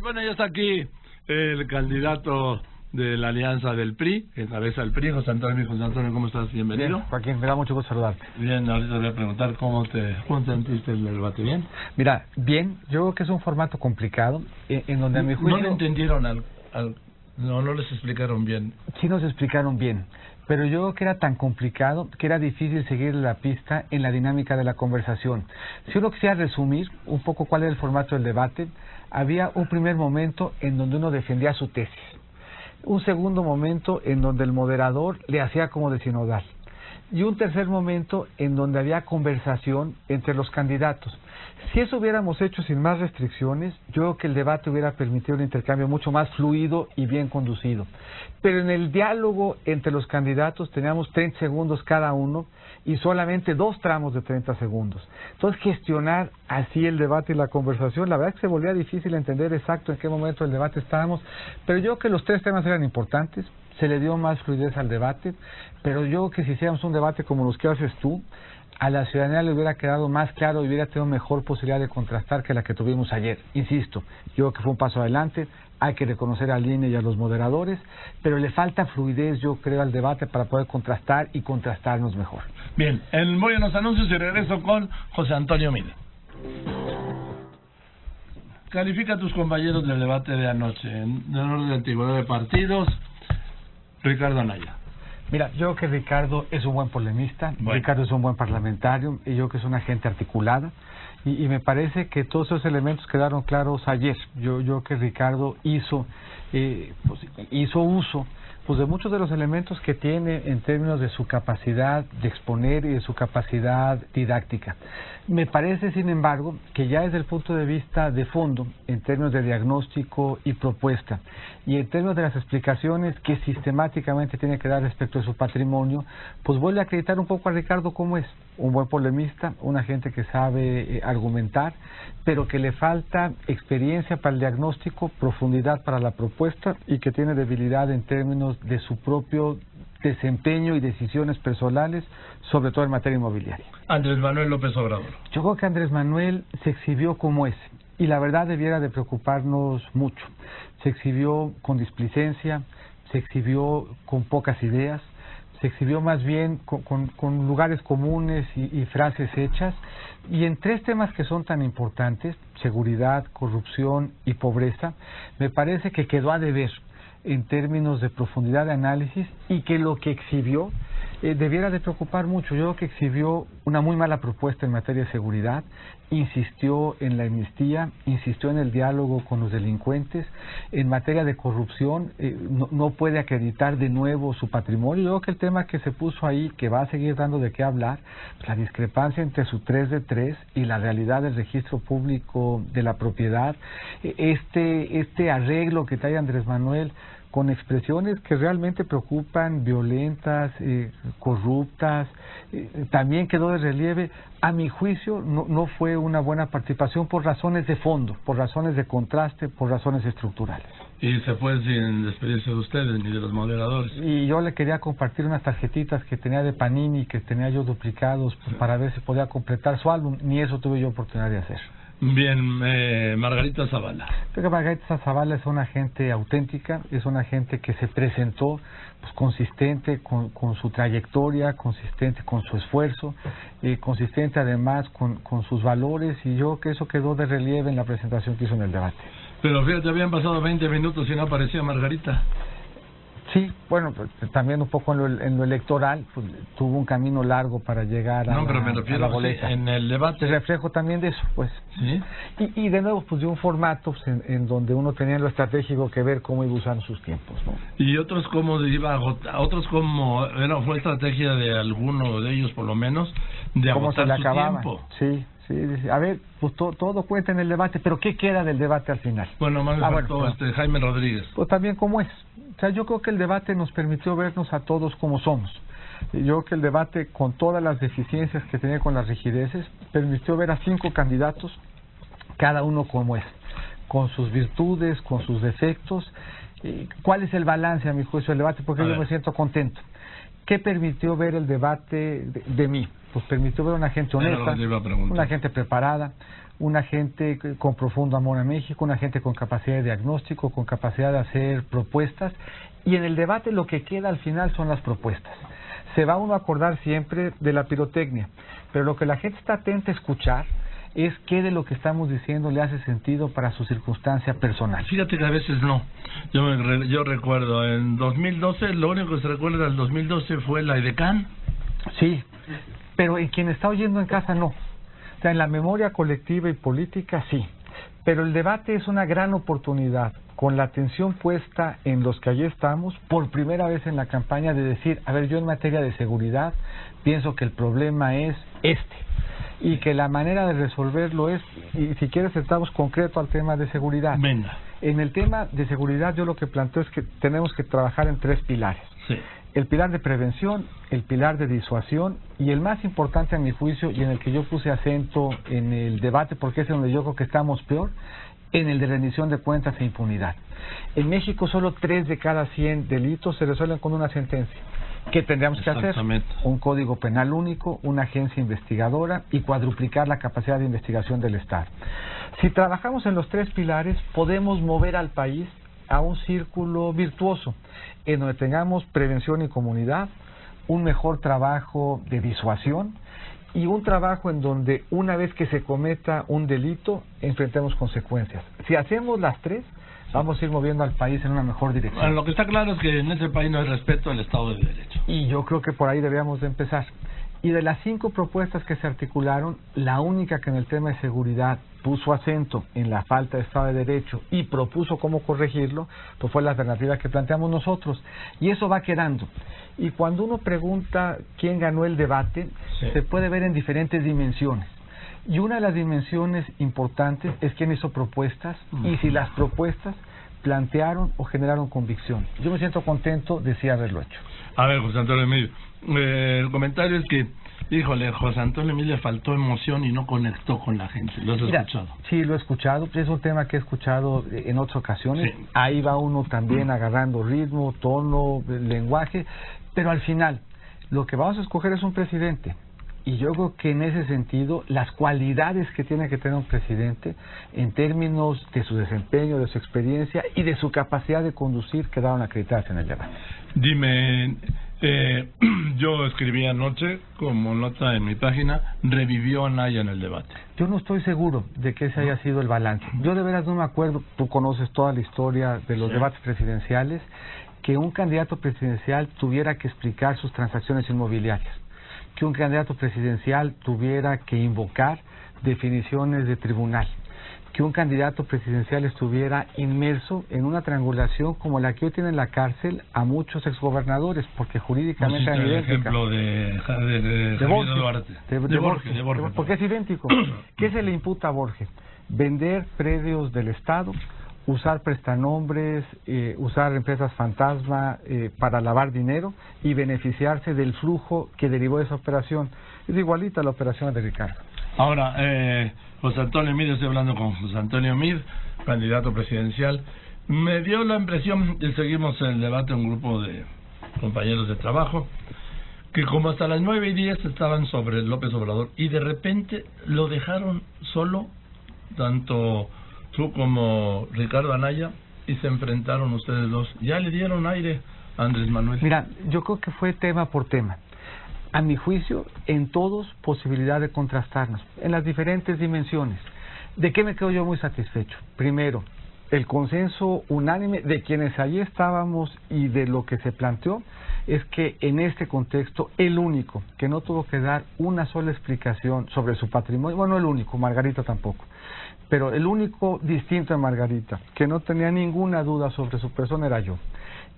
Bueno, ya está aquí el candidato de la alianza del PRI, que encabeza el PRI, José Antonio. José Antonio, ¿cómo estás? Bienvenido. Bien, Joaquín, me da mucho gusto saludarte. Bien, ahorita te voy a preguntar cómo te sentiste el debate. ¿Bien? Mira, bien, yo creo que es un formato complicado, en donde a mi juicio... ¿No le entendieron no les explicaron bien? Sí nos explicaron bien, pero yo creo que era tan complicado que era difícil seguir la pista en la dinámica de la conversación. Si uno quisiera resumir un poco cuál era el formato del debate, había un primer momento en donde uno defendía su tesis, un segundo momento en donde el moderador le hacía como de sinodal, y un tercer momento en donde había conversación entre los candidatos. Si eso hubiéramos hecho sin más restricciones, yo creo que el debate hubiera permitido un intercambio mucho más fluido y bien conducido. Pero en el diálogo entre los candidatos teníamos 30 segundos cada uno y solamente 2 tramos de 30 segundos. Entonces, gestionar así el debate y la conversación, la verdad es que se volvía difícil entender exacto en qué momento del debate estábamos, pero yo creo que los 3 temas eran importantes. Se le dio más fluidez al debate, pero yo creo que si hiciéramos un debate como los que haces tú, a la ciudadanía le hubiera quedado más claro y hubiera tenido mejor posibilidad de contrastar que la que tuvimos ayer. Insisto, yo creo que fue un paso adelante, hay que reconocer al INE y a los moderadores, pero le falta fluidez, yo creo, al debate para poder contrastar y contrastarnos mejor. Bien, voy a los anuncios y regreso con José Antonio Mina. Califica a tus compañeros del debate de anoche, en orden de antigüedad de partidos. Ricardo Anaya. Mira, yo creo que Ricardo es un buen polemista, bueno. Ricardo es un buen parlamentario, y yo creo que es una gente articulada, y me parece que todos esos elementos quedaron claros ayer. Yo creo que Ricardo hizo uso de muchos de los elementos que tiene en términos de su capacidad de exponer y de su capacidad didáctica. Me parece, sin embargo, que ya desde el punto de vista de fondo, en términos de diagnóstico y propuesta, y en términos de las explicaciones que sistemáticamente tiene que dar respecto de su patrimonio, pues vuelve a acreditar un poco a Ricardo como es, un buen polemista, una gente que sabe argumentar, pero que le falta experiencia para el diagnóstico, profundidad para la propuesta, y que tiene debilidad en términos de su propio desempeño y decisiones personales, sobre todo en materia inmobiliaria. Andrés Manuel López Obrador. Yo creo que Andrés Manuel se exhibió como es, y la verdad debiera de preocuparnos mucho. Se exhibió con displicencia, se exhibió con pocas ideas, se exhibió más bien con lugares comunes y frases hechas, y en 3 temas que son tan importantes, seguridad, corrupción y pobreza, me parece que quedó a deber en términos de profundidad de análisis, y que lo que exhibió debiera de preocupar mucho. Yo creo que exhibió una muy mala propuesta en materia de seguridad, insistió en la amnistía, insistió en el diálogo con los delincuentes. En materia de corrupción, no puede acreditar de nuevo su patrimonio. Yo creo que el tema que se puso ahí, que va a seguir dando de qué hablar, la discrepancia entre su 3 de 3 y la realidad del registro público de la propiedad, este arreglo que trae Andrés Manuel con expresiones que realmente preocupan, violentas, corruptas, también quedó de relieve. A mi juicio no fue una buena participación por razones de fondo, por razones de contraste, por razones estructurales. Y se fue sin despedirse de ustedes ni de los moderadores. Y yo le quería compartir unas tarjetitas que tenía de Panini, que tenía yo duplicados, para ver si podía completar su álbum, ni eso tuve yo oportunidad de hacer. Bien, Margarita Zavala. Creo que Margarita Zavala es una gente auténtica, es una gente que se presentó consistente con su trayectoria, consistente con su esfuerzo, consistente además con sus valores, y yo creo que eso quedó de relieve en la presentación que hizo en el debate. Pero fíjate, habían pasado 20 minutos y no aparecía Margarita. Sí, bueno, pues, también un poco en lo electoral, pues, tuvo un camino largo para llegar a la boleta. Sí, en el debate. Reflejo también de eso, pues. ¿Sí? Y de nuevo, pues, de un formato en donde uno tenía en lo estratégico que ver cómo iba usando sus tiempos, ¿no? Y otros cómo iba a agotar, otros como fue estrategia de alguno de ellos, por lo menos, de agotar su tiempo. Sí. Sí, a ver, pues todo cuenta en el debate, pero ¿qué queda del debate al final? Bueno, más Jaime Rodríguez. Pues también como es. O sea, yo creo que el debate nos permitió vernos a todos como somos. Yo creo que el debate, con todas las deficiencias que tenía con las rigideces, permitió ver a 5 candidatos, cada uno como es, con sus virtudes, con sus defectos. ¿Cuál es el balance, a mi juicio, del debate? Porque yo me siento contento. ¿Qué permitió ver el debate de mí? Pues permitió ver una gente honesta, una gente preparada, una gente con profundo amor a México, una gente con capacidad de diagnóstico, con capacidad de hacer propuestas, y en el debate lo que queda al final son las propuestas. Se va uno a acordar siempre de la pirotecnia, pero lo que la gente está atenta a escuchar es qué de lo que estamos diciendo le hace sentido para su circunstancia personal. Fíjate que a veces no. Yo recuerdo, en 2012, lo único que se recuerda del 2012 fue la edecán. Sí, pero en quien está oyendo en casa no. O sea, en la memoria colectiva y política sí. Pero el debate es una gran oportunidad, con la atención puesta en los que allí estamos, por primera vez en la campaña, de decir, a ver, yo en materia de seguridad pienso que el problema es y que la manera de resolverlo es, y si quieres estamos concreto al tema de seguridad. Venga. En el tema de seguridad yo lo que planteo es que tenemos que trabajar en 3 pilares. Sí. El pilar de prevención, el pilar de disuasión y el más importante a mi juicio, y en el que yo puse acento en el debate porque es en donde yo creo que estamos peor, en el de rendición de cuentas e impunidad. En México solo 3 de cada 100 delitos se resuelven con una sentencia. ¿Qué tendríamos que hacer? Un código penal único, una agencia investigadora y cuadruplicar la capacidad de investigación del Estado. Si trabajamos en los 3 pilares, podemos mover al país a un círculo virtuoso, en donde tengamos prevención y comunidad, un mejor trabajo de disuasión y un trabajo en donde una vez que se cometa un delito, enfrentemos consecuencias. Si hacemos las 3, vamos a ir moviendo al país en una mejor dirección. Bueno, lo que está claro es que en ese país no hay respeto al Estado de Derecho. Y yo creo que por ahí deberíamos de empezar. Y de las 5 propuestas que se articularon, la única que en el tema de seguridad puso acento en la falta de Estado de Derecho y propuso cómo corregirlo, pues fue la alternativa que planteamos nosotros. Y eso va quedando. Y cuando uno pregunta quién ganó el debate, se puede ver en diferentes dimensiones. Y una de las dimensiones importantes es quién hizo propuestas y si las propuestas plantearon o generaron convicción. Yo me siento contento de sí haberlo hecho. A ver, José Antonio Emilio, el comentario es que, híjole, José Antonio Emilio le faltó emoción y no conectó con la gente. ¿Lo has escuchado? Sí, lo he escuchado. Es un tema que he escuchado en otras ocasiones. Sí. Ahí va uno también agarrando ritmo, tono, lenguaje. Pero al final, lo que vamos a escoger es un presidente. Y yo creo que en ese sentido, las cualidades que tiene que tener un presidente, en términos de su desempeño, de su experiencia y de su capacidad de conducir, quedaron acreditadas en el debate. Dime, yo escribí anoche, como nota en mi página, revivió Anaya en el debate. Yo no estoy seguro de que ese haya sido el balance. Yo de veras no me acuerdo, tú conoces toda la historia de los debates presidenciales, que un candidato presidencial tuviera que explicar sus transacciones inmobiliarias, que un candidato presidencial tuviera que invocar definiciones de tribunal, que un candidato presidencial estuviera inmerso en una triangulación como la que hoy tiene en la cárcel a muchos exgobernadores, porque jurídicamente es idéntica. El ejemplo de Borges, porque es idéntico. ¿Qué se le imputa a Borges? Vender predios del Estado, usar prestanombres, usar empresas fantasma para lavar dinero y beneficiarse del flujo que derivó de esa operación. Es igualita a la operación de Ricardo. Ahora, José Antonio Mid, estoy hablando con José Antonio Mid, candidato presidencial. Me dio la impresión, y seguimos el debate, un grupo de compañeros de trabajo, que como hasta las 9:10 estaban sobre López Obrador y de repente lo dejaron solo, tanto tú como Ricardo Anaya, y se enfrentaron ustedes dos. ¿Ya le dieron aire a Andrés Manuel? Mira, yo creo que fue tema por tema. A mi juicio, en todos, posibilidad de contrastarnos, en las diferentes dimensiones. ¿De qué me quedo yo muy satisfecho? Primero, el consenso unánime de quienes allí estábamos y de lo que se planteó, es que en este contexto, el único que no tuvo que dar una sola explicación sobre su patrimonio, bueno, el único, Margarita tampoco, pero el único distinto de Margarita, que no tenía ninguna duda sobre su persona, era yo.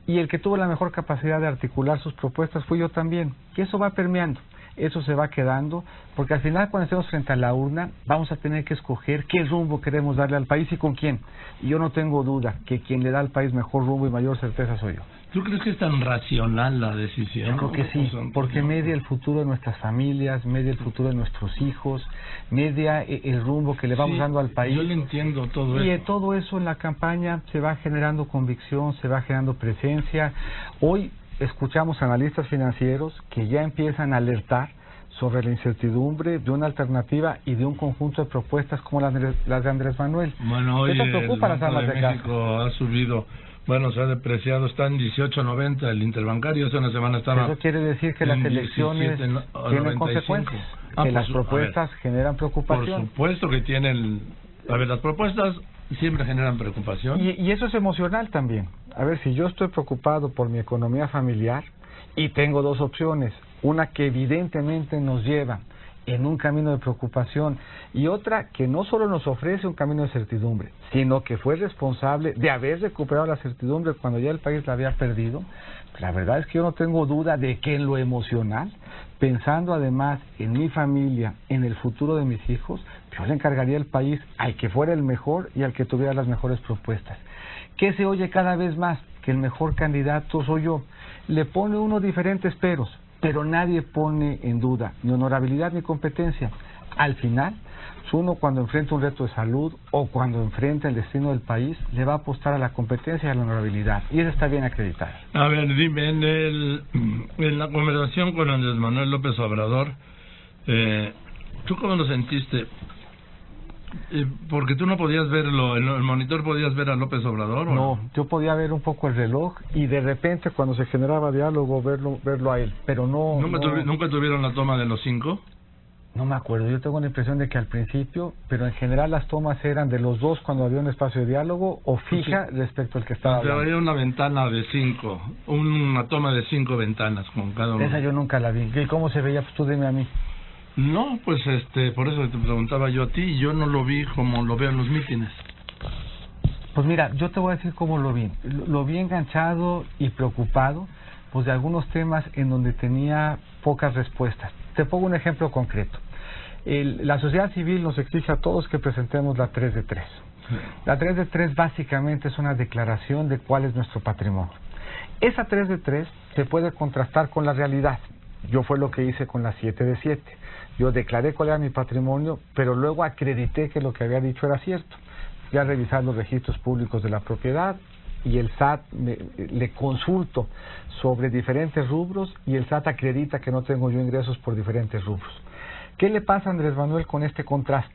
Y el que tuvo la mejor capacidad de articular sus propuestas fui yo también. Y eso va permeando, eso se va quedando, porque al final cuando estemos frente a la urna, vamos a tener que escoger qué rumbo queremos darle al país y con quién. Y yo no tengo duda que quien le da al país mejor rumbo y mayor certeza soy yo. ¿Tú crees que es tan racional la decisión? Yo creo que sí, porque media el futuro de nuestras familias, media el futuro de nuestros hijos, media el rumbo que le vamos dando al país. Yo le entiendo todo eso. Y todo eso en la campaña se va generando convicción, se va generando presencia. Hoy escuchamos analistas financieros que ya empiezan a alertar sobre la incertidumbre de una alternativa y de un conjunto de propuestas como las de Andrés Manuel. Bueno, hoy ¿Eso preocupa el las Banco amas de de casa? México ha subido, bueno, se ha depreciado, está en 18.90 el interbancario, hace una semana estaba... Eso quiere decir que las elecciones tienen consecuencias, que las propuestas generan preocupación. Por supuesto que tienen... A ver, las propuestas siempre generan preocupación. Y eso es emocional también. A ver, si yo estoy preocupado por mi economía familiar y tengo dos opciones, una que evidentemente nos lleva en un camino de preocupación y otra que no solo nos ofrece un camino de certidumbre, sino que fue responsable de haber recuperado la certidumbre cuando ya el país la había perdido. La verdad es que yo no tengo duda de que en lo emocional, pensando además en mi familia, en el futuro de mis hijos, yo le encargaría el país al que fuera el mejor y al que tuviera las mejores propuestas. ¿Qué se oye cada vez más? Que el mejor candidato soy yo. Le pone uno diferentes peros, pero nadie pone en duda ni honorabilidad ni competencia. Al final, uno cuando enfrenta un reto de salud o cuando enfrenta el destino del país, le va a apostar a la competencia y a la honorabilidad. Y eso está bien acreditado. A ver, dime, en la conversación con Andrés Manuel López Obrador, ¿tú cómo lo sentiste? Porque tú no podías verlo, en el monitor podías ver a López Obrador, ¿o no? Yo podía ver un poco el reloj y de repente cuando se generaba diálogo verlo a él, pero no... ¿Nunca tuvieron la toma de los 5? No me acuerdo, yo tengo la impresión de que al principio, pero en general las tomas eran de los dos cuando había un espacio de diálogo o fija respecto al que estaba hablando. Había una ventana de 5, una toma de 5 ventanas con cada uno. Esa yo nunca la vi. ¿Y cómo se veía? Pues tú dime a mí. No, pues por eso te preguntaba yo a ti, y yo no lo vi como lo veo en los mítines. Pues mira, yo te voy a decir cómo lo vi. Lo vi enganchado y preocupado, pues de algunos temas en donde tenía pocas respuestas. Te pongo un ejemplo concreto. La sociedad civil nos exige a todos que presentemos la 3 de 3. La 3 de 3 básicamente es una declaración de cuál es nuestro patrimonio. Esa 3 de 3 se puede contrastar con la realidad. Yo fue lo que hice con la 7 de 7. Yo declaré cuál era mi patrimonio, pero luego acredité que lo que había dicho era cierto. Fui a revisar los registros públicos de la propiedad y el SAT le consulto sobre diferentes rubros y el SAT acredita que no tengo yo ingresos por diferentes rubros. ¿Qué le pasa a Andrés Manuel con este contraste?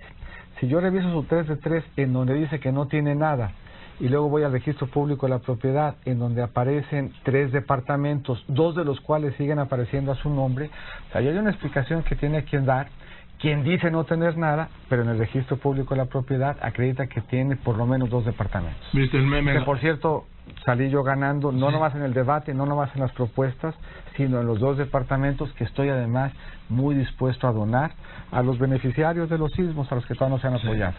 Si yo reviso su 3 de 3 en donde dice que no tiene nada y luego voy al registro público de la propiedad en donde aparecen 3 departamentos, 2 de los cuales siguen apareciendo a su nombre, o sea, hay una explicación que tiene quien dar, quien dice no tener nada, pero en el registro público de la propiedad acredita que tiene por lo menos 2 departamentos. ¿Viste el meme? Que por cierto, salí yo ganando, no nomás en el debate, no nomás en las propuestas, sino en los 2 departamentos que estoy además muy dispuesto a donar a los beneficiarios de los sismos, a los que todavía no se han apoyado.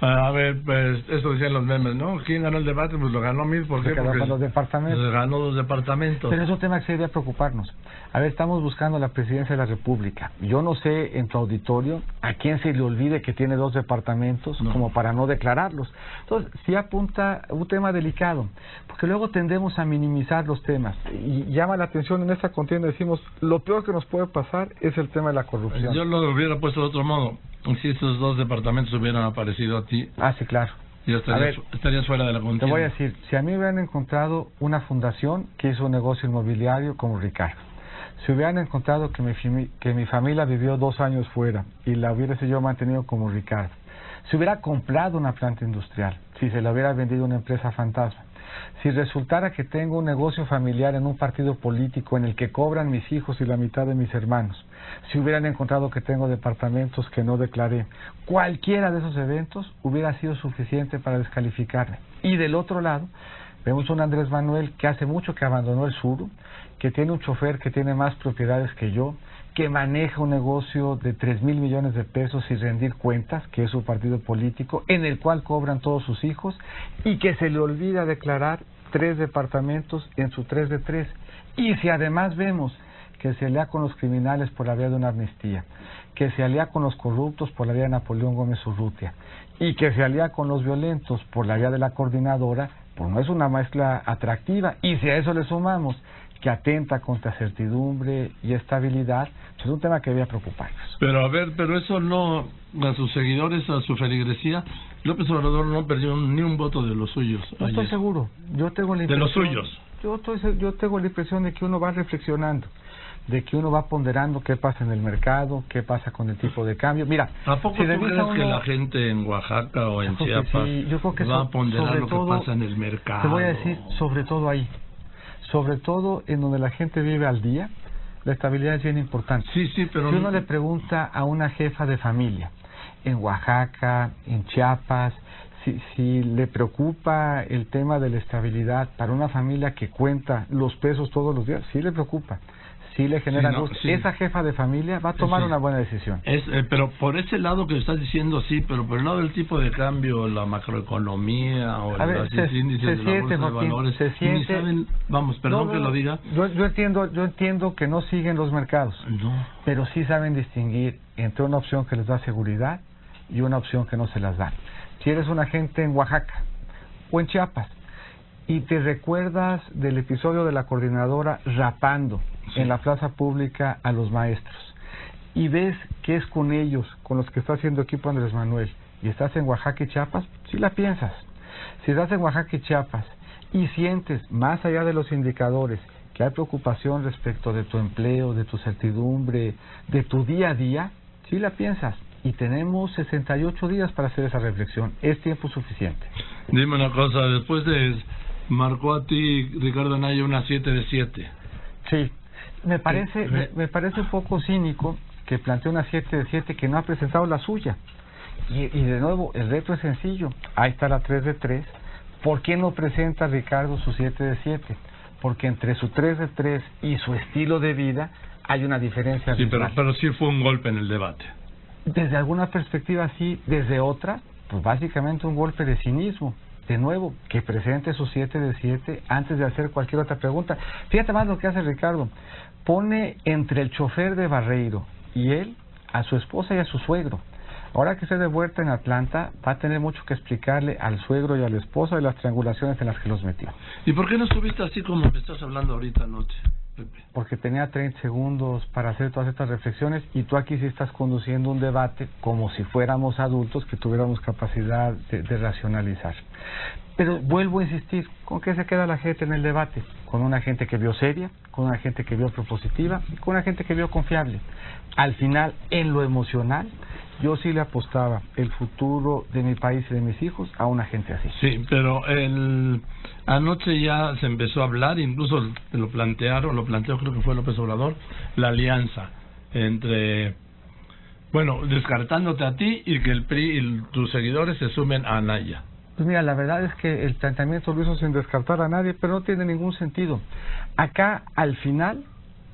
A ver, pues eso decían los memes, ¿no? ¿Quién ganó el debate? Pues lo ganó Mid, ¿por qué? Porque los departamentos. Ganó 2 departamentos. Pero es un tema que se debe preocuparnos. A ver, estamos buscando la presidencia de la República. Yo no sé en tu auditorio a quién se le olvide que tiene 2 departamentos como para no declararlos. Entonces, sí apunta un tema delicado, porque luego tendemos a minimizar los temas. Y llama la atención en esta contienda, decimos, lo peor que nos puede pasar es el tema de la corrupción. Yo lo hubiera puesto de otro modo. Si estos 2 departamentos hubieran aparecido a ti... Ah, sí, claro. Yo estarías fuera de la contienda. Te voy a decir, si a mí hubieran encontrado una fundación que hizo un negocio inmobiliario como Ricardo, si hubieran encontrado que mi familia vivió 2 años fuera y la hubiese yo mantenido como Ricardo, si hubiera comprado una planta industrial, si se la hubiera vendido una empresa fantasma, si resultara que tengo un negocio familiar en un partido político en el que cobran mis hijos y la mitad de mis hermanos, si hubieran encontrado que tengo departamentos que no declaré, cualquiera de esos eventos hubiera sido suficiente para descalificarme. Y del otro lado, vemos un Andrés Manuel que hace mucho que abandonó el sur, que tiene un chofer que tiene más propiedades que yo, que maneja un negocio de 3,000 millones de pesos sin rendir cuentas, que es su partido político, en el cual cobran todos sus hijos, y que se le olvida declarar 3 departamentos en su 3 de 3. Y si además vemos que se alía con los criminales por la vía de una amnistía, que se alía con los corruptos por la vía de Napoleón Gómez Urrutia, y que se alía con los violentos por la vía de la coordinadora, pues no es una mezcla atractiva. Y si a eso le sumamos que atenta contra certidumbre y estabilidad, pues es un tema que debía preocuparnos. Pero a ver, pero eso no, a sus seguidores, a su feligresía, López Obrador no perdió ni un voto de los suyos. No estoy seguro. Yo tengo la impresión de los suyos. yo tengo la impresión de que uno va reflexionando, de que uno va ponderando qué pasa en el mercado, qué pasa con el tipo de cambio. Mira, ¿a poco tú crees que la gente en Oaxaca o en Chiapas yo creo que va a ponderar lo todo, que pasa en el mercado? Te voy a decir, sobre todo ahí, sobre todo en donde la gente vive al día, la estabilidad es bien importante. Sí, pero... Si uno le pregunta a una jefa de familia, en Oaxaca, en Chiapas, si le preocupa el tema de la estabilidad para una familia que cuenta los pesos todos los días, sí le preocupa, sí le genera angustia. Sí. Esa jefa de familia va a tomar una buena decisión. Pero por ese lado que estás diciendo, sí, pero por el lado del tipo de cambio, la macroeconomía o los índices de la bolsa de valores, ni saben, vamos, perdón que lo diga. Yo entiendo que no siguen los mercados, pero sí saben distinguir entre una opción que les da seguridad y una opción que no se las da. Si eres un agente en Oaxaca o en Chiapas y te recuerdas del episodio de la coordinadora rapando en la plaza pública a los maestros y ves que es con ellos con los que está haciendo equipo Andrés Manuel y estás en Oaxaca y Chiapas, sí la piensas. Si estás en Oaxaca y Chiapas y sientes, más allá de los indicadores, que hay preocupación respecto de tu empleo, de tu certidumbre, de tu día a día, sí la piensas. Y tenemos 68 días para hacer esa reflexión. Es tiempo suficiente. Dime una cosa, después de... marcó a ti Ricardo Anaya una 7 de 7. Sí, me parece un poco cínico que plantee una 7 de 7 que no ha presentado la suya. Y de nuevo, el reto es sencillo. Ahí está la 3 de 3. ¿Por qué no presenta Ricardo su 7 de 7? Porque entre su 3 de 3 y su estilo de vida hay una diferencia. Sí, pero sí fue un golpe en el debate. Desde alguna perspectiva sí, desde otra, pues básicamente un golpe de cinismo. De nuevo, que presente su 7 de 7 antes de hacer cualquier otra pregunta. Fíjate más lo que hace Ricardo. Pone entre el chofer de Barreiro y él a su esposa y a su suegro. Ahora que esté de vuelta en Atlanta, va a tener mucho que explicarle al suegro y al esposo de las triangulaciones en las que los metió. ¿Y por qué no estuviste así como me estás hablando ahorita anoche, Pepe? Porque tenía 30 segundos para hacer todas estas reflexiones y tú aquí sí estás conduciendo un debate como si fuéramos adultos que tuviéramos capacidad de racionalizar. Pero vuelvo a insistir, ¿con qué se queda la gente en el debate? Con una gente que vio seria, con una gente que vio propositiva y con una gente que vio confiable. Al final, en lo emocional, yo sí le apostaba el futuro de mi país y de mis hijos a una gente así. Sí, pero anoche ya se empezó a hablar, incluso lo planteó creo que fue López Obrador, la alianza entre, bueno, descartándote a ti y que el PRI y tus seguidores se sumen a Anaya. Pues mira, la verdad es que el planteamiento lo hizo sin descartar a nadie, pero no tiene ningún sentido. Acá, al final,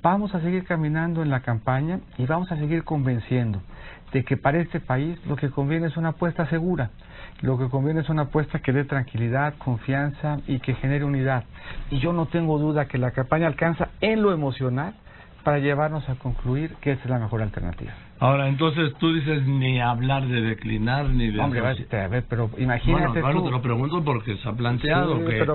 vamos a seguir caminando en la campaña y vamos a seguir convenciendo de que para este país lo que conviene es una apuesta segura, lo que conviene es una apuesta que dé tranquilidad, confianza y que genere unidad. Y yo no tengo duda que la campaña alcanza en lo emocional para llevarnos a concluir que esa es la mejor alternativa. Ahora, entonces tú dices ni hablar de declinar ni de... Hombre, a ver, pero imagínate bueno, tú... te lo pregunto porque se ha planteado que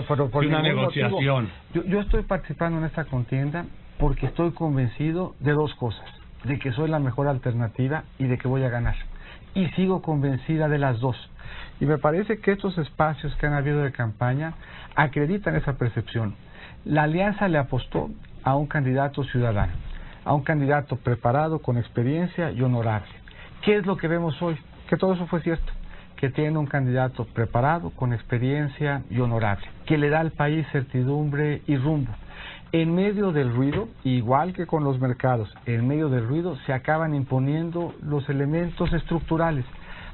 una negociación. Yo estoy participando en esta contienda porque estoy convencido de dos cosas: de que soy la mejor alternativa y de que voy a ganar. Y sigo convencida de las dos. Y me parece que estos espacios que han habido de campaña acreditan esa percepción. La alianza le apostó a un candidato ciudadano, a un candidato preparado, con experiencia y honorable. ¿Qué es lo que vemos hoy? Que todo eso fue cierto, que tiene un candidato preparado, con experiencia y honorable, que le da al país certidumbre y rumbo. En medio del ruido, igual que con los mercados, en medio del ruido se acaban imponiendo los elementos estructurales.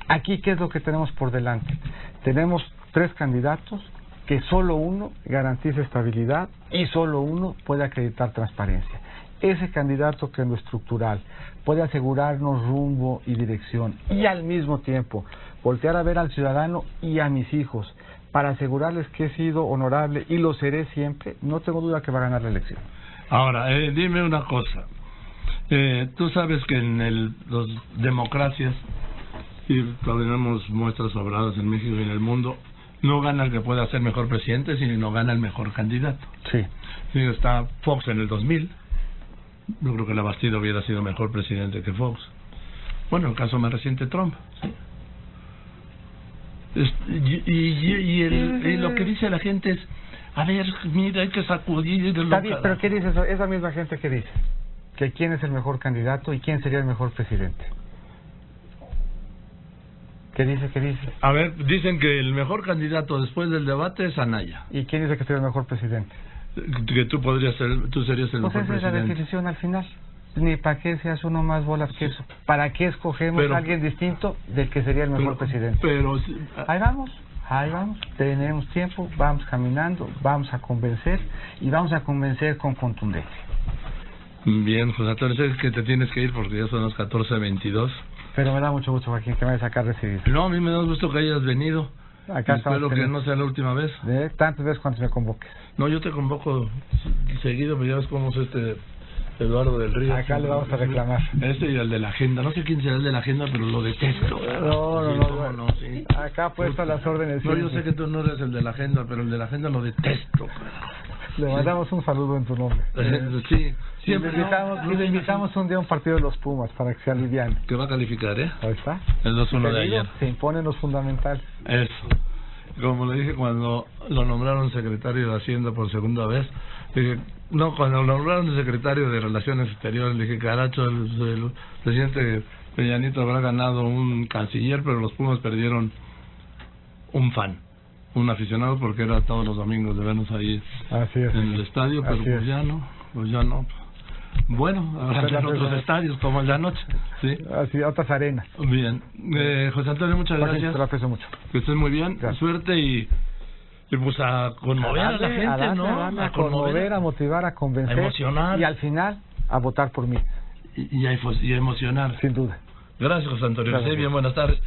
Aquí, ¿qué es lo que tenemos por delante? Tenemos 3 candidatos que solo uno garantiza estabilidad y solo uno puede acreditar transparencia. Ese candidato que en lo estructural puede asegurarnos rumbo y dirección y al mismo tiempo voltear a ver al ciudadano y a mis hijos para asegurarles que he sido honorable y lo seré siempre, no tengo duda que va a ganar la elección. Ahora, dime una cosa. Tú sabes que en las democracias, y tenemos muestras sobradas en México y en el mundo, no gana el que pueda ser mejor presidente, sino gana el mejor candidato. Sí. Sí, está Fox en el 2000. Yo creo que Labastida hubiera sido mejor presidente que Fox. Bueno, el caso más reciente, Trump. ¿Sí? Y lo que dice la gente es, A ver, mira, hay que sacudir. Está bien, pero ¿qué dice eso? Esa misma gente que dice que quién es el mejor candidato y quién sería el mejor presidente. ¿Qué dice? ¿Qué dice? A ver, dicen que el mejor candidato después del debate es Anaya. ¿Y quién dice que sería el mejor presidente? Que tú serías el mejor esa es la presidente. definición al final. Ni para qué se hace uno más bolas que eso. ¿Para qué escogemos a alguien distinto del que sería el mejor presidente? Pero ahí vamos, tenemos tiempo, vamos caminando, vamos a convencer y vamos a convencer con contundencia. Bien, José Antonio, sé que te tienes que ir porque ya son las 14:22. Pero me da mucho gusto, Joaquín, que me vayas acá a recibir. No, a mí me da gusto que hayas venido. Acá espero que no sea la última vez. Tantas veces cuantas me convoques. No, yo te convoco seguido, pero ya ves cómo es Eduardo del Río. Acá le vamos a reclamar. Y el de la agenda. No sé quién será el de la agenda, pero lo detesto. No, sí. Acá puesto las órdenes. No, yo sé que tú no eres el de la agenda, pero el de la agenda lo detesto. Le mandamos un saludo en tu nombre. Sí. Siempre le invitamos un día a un partido de los Pumas para que se aliviane. Que va a calificar, ¿eh? Ahí está. El 2-1 de ayer. Se imponen los fundamentales. Eso. Como le dije cuando lo nombraron secretario de Hacienda por segunda vez, dije, no, cuando lo nombraron secretario de Relaciones Exteriores, dije, caracho, el presidente Peña Nieto habrá ganado un canciller, pero los Pumas perdieron un fan, un aficionado, porque era todos los domingos de vernos ahí en el estadio, pero pues ya no. Bueno, habrá otros estadios como el de anoche, ¿sí? Así, otras arenas. Bien. José Antonio, muchas gracias. Te lo aprecio mucho. Que estés muy bien. Gracias. Suerte y pues a conmover a la gente, a conmover, a motivar, a convencer. A emocionar. Y al final, a votar por mí. Y a emocionar. Sin duda. Gracias, José Antonio. Gracias. Bien, buenas tardes.